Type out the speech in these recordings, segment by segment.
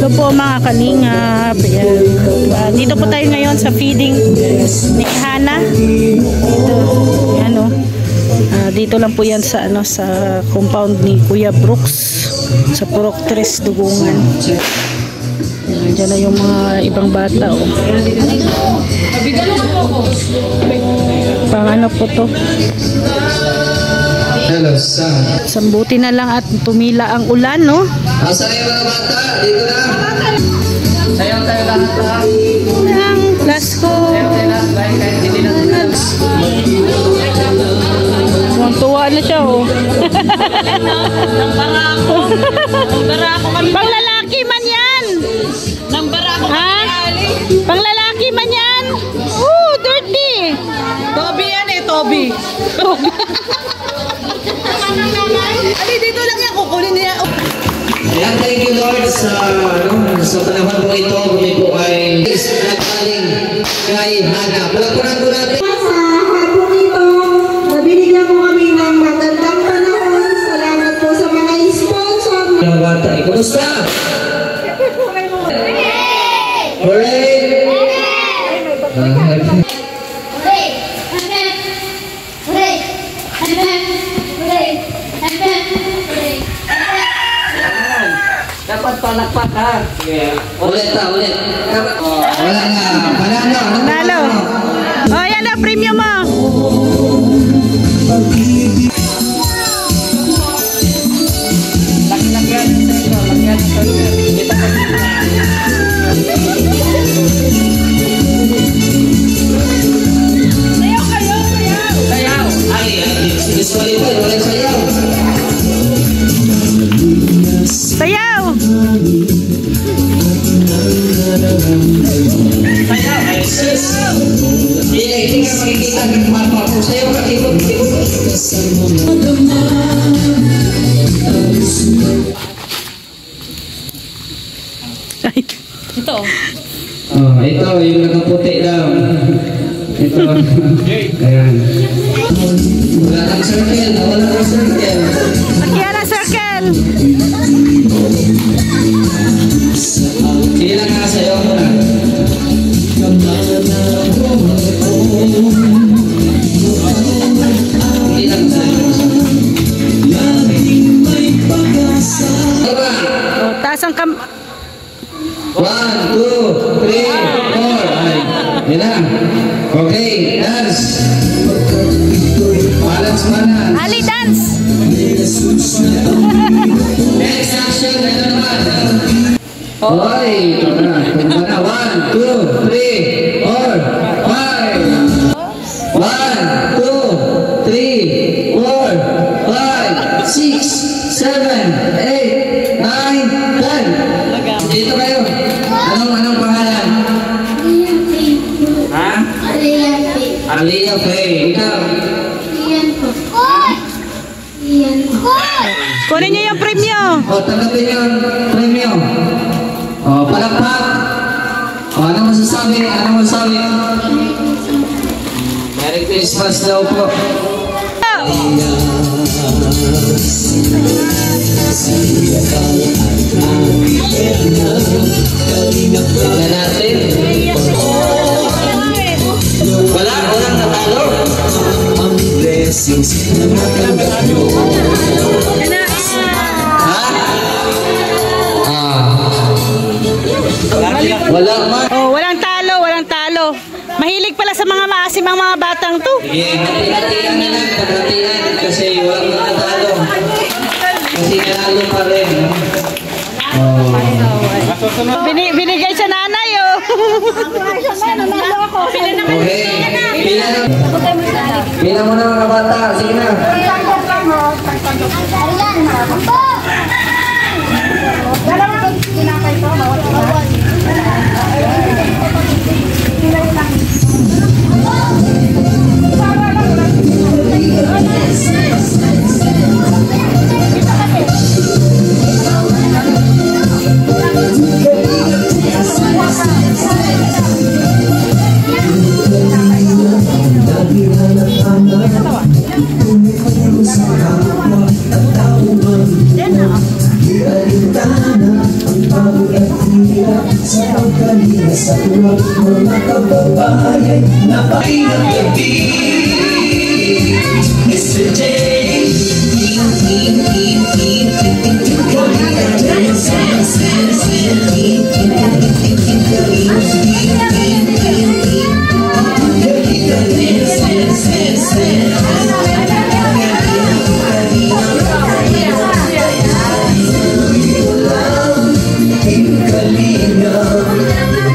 Hello po mga kalingap. Dito po tayo ngayon sa feeding ni Hana. Dito lang po yan sa sa compound ni Kuya Brooks sa Purok 3 Dugungan. Diyan na yung mga ibang bata. Pang ano po to? Sambuti na lang at tumila ang ulan, no? Asa yung mga bata? Dito na. Sayaw tayo lahat. Ang class ko. Sayaw tayo lahat. Kahit hindi na tunan. Tuwa na siya, oh. Nang barako. Nang barako kami. Pang lalaki man yan. Nang barako kami. Pang lalaki man yan. Oh, dirty. Toby yan eh, Toby. Ali, dito lang yan. Kukunin niya. Ayan, thank you Lord sa panahon po ito. Kami po ay nagpaling kay Hana. Palapunan po natin. Sa hapon ito, nabinigyan mo kami ng magandang panahon. Salamat po sa mga sponsor. Mga bata, kumusta? Hooray! Dapat palakpak ha. Ulit. Wala na. Nalo. Oh, yan na, premium mo. Laki-lakihan. Sayaw. Ay, disqualified. Walang sayaw. Sayaw. Sayaw. Ay, sis. Hindi ka makikita ng mapa ko. Sayaw ka. Ito. Oh, ito yung nakaputi lang. Ito. Ayan. Wala kang circle. Kaya na circle. Sige lang nga sa'yo muna. Hindi lang sa'yo. Diba? Oh, taas ang 1, 2, 3, 4. Ay, yun na. Okay, dance. Balance mana. Ali dance. Next action, ano naman? Okay, ito na. 1, 2, 3, 4, 5. 1, 2, 3, 4, 5, 6, 7, 8, 9, 10. Dito kayo. Anong pangalan? Ha? Aliyah Faye. Ikaw? Kunin niyo yung premyo. O, tanggapin niyo yung premyo. O, palakpak. O, anong masasabi? Merry Christmas daw po. Tingnan natin. Walang natalo. Wala man. Oh, walang talo. Mahilig pala sa mga maasim ang mga batang to. Hati-hatian na lang, kasi walang natalo. Kasi nanalo pa rin. Binigay sa nanay, oh. Okay. Pila mo na mga bata. Sige na. Sa kapwa at tao man sa pagkalinga sa tulog mga kababayan na bahay ng gabi. Mr. J,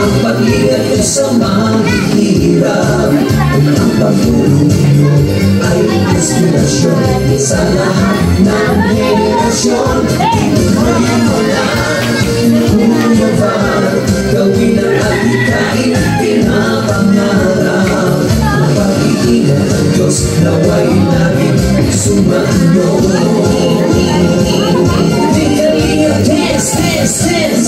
ang pag-ingat sa mahirap, ang pagtulong ay inspirasyon sa lahat ng henerasyon. Ngayon mo lang umuwan, gawin ang ating pinapangarap. Ang pag-iingat ng Diyos naway laging sumainyo. Dance, dance, dance.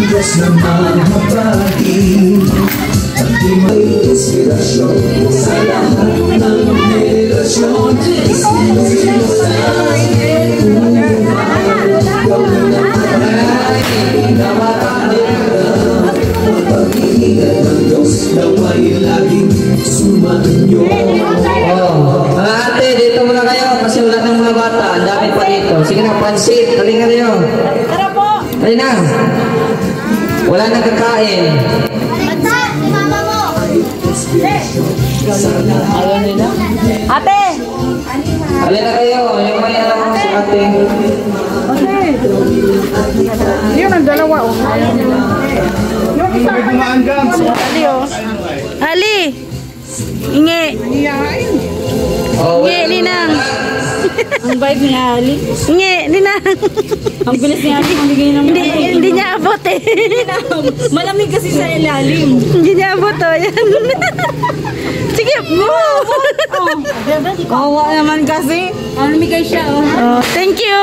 Diyos na mahabagin at di may inspirasyon sa lahat ng henerasyon. Isinusin mo lang umuwan, gawin ang pinapangarap. Ang pag-iingat ng Diyos naway laging sumainyo. Mga ate, dito muna kayo kasi wala ng mga bata. Ang dami pa dito. Sige na, pansit. Talingan kayo. Tara po. Dali na. Wala nang kakain. Bata, mama mo. Ayaw nila. Ate! Dali na kayo. Yung may alam mo si ate. Yun ang dalawa, oh. Yung isa pa Ali, oh. Ali! Inge! Oh, Inge, Ninang! Ang vibe ni Ali. Inge, Ninang! Ang bilis ni Ali. Ang bigay ng Hindi niya abot, eh. Malamig kasi sa ilalim. Hindi niya abot, oh. Yan. Sige, move! Kawawa naman kasi. Malamig kayo siya, oh. Oh, thank you!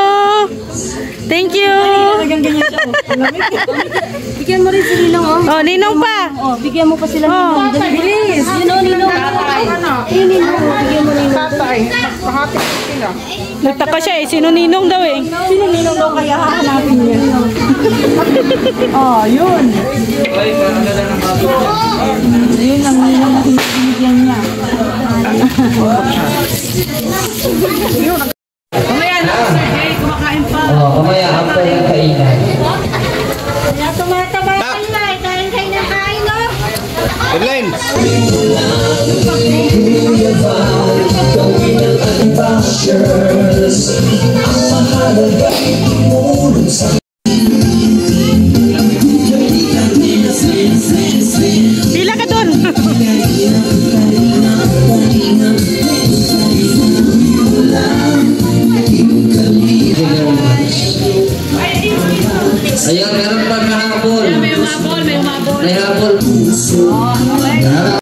Thank you! Talagang ganyan siya, oh. Malamig. Bigyan mo rin si Ninong, oh. Oh, Ninong pa! Oh, bigyan mo pa sila ng Oh. bilis. Ninong. Ninong, bigyan mo Ninong. Nagtaka siya, eh. Sino Ninong daw, eh? Sino Ninong daw kaya hahanapin niya? Oh, yun. Yun ang Ninong na binigyan niya. Mamaya na, Sir Jay, kumakain pa. Oh, mamaya ako yung kainan. Kaya tumataba kayo na, kain na kain, no? Headline! Gawin ang ating bashers. Ang mahalaga ay tumulong sa Pila ka doon! Ayun, meron pa na habol. May umabol. May habol.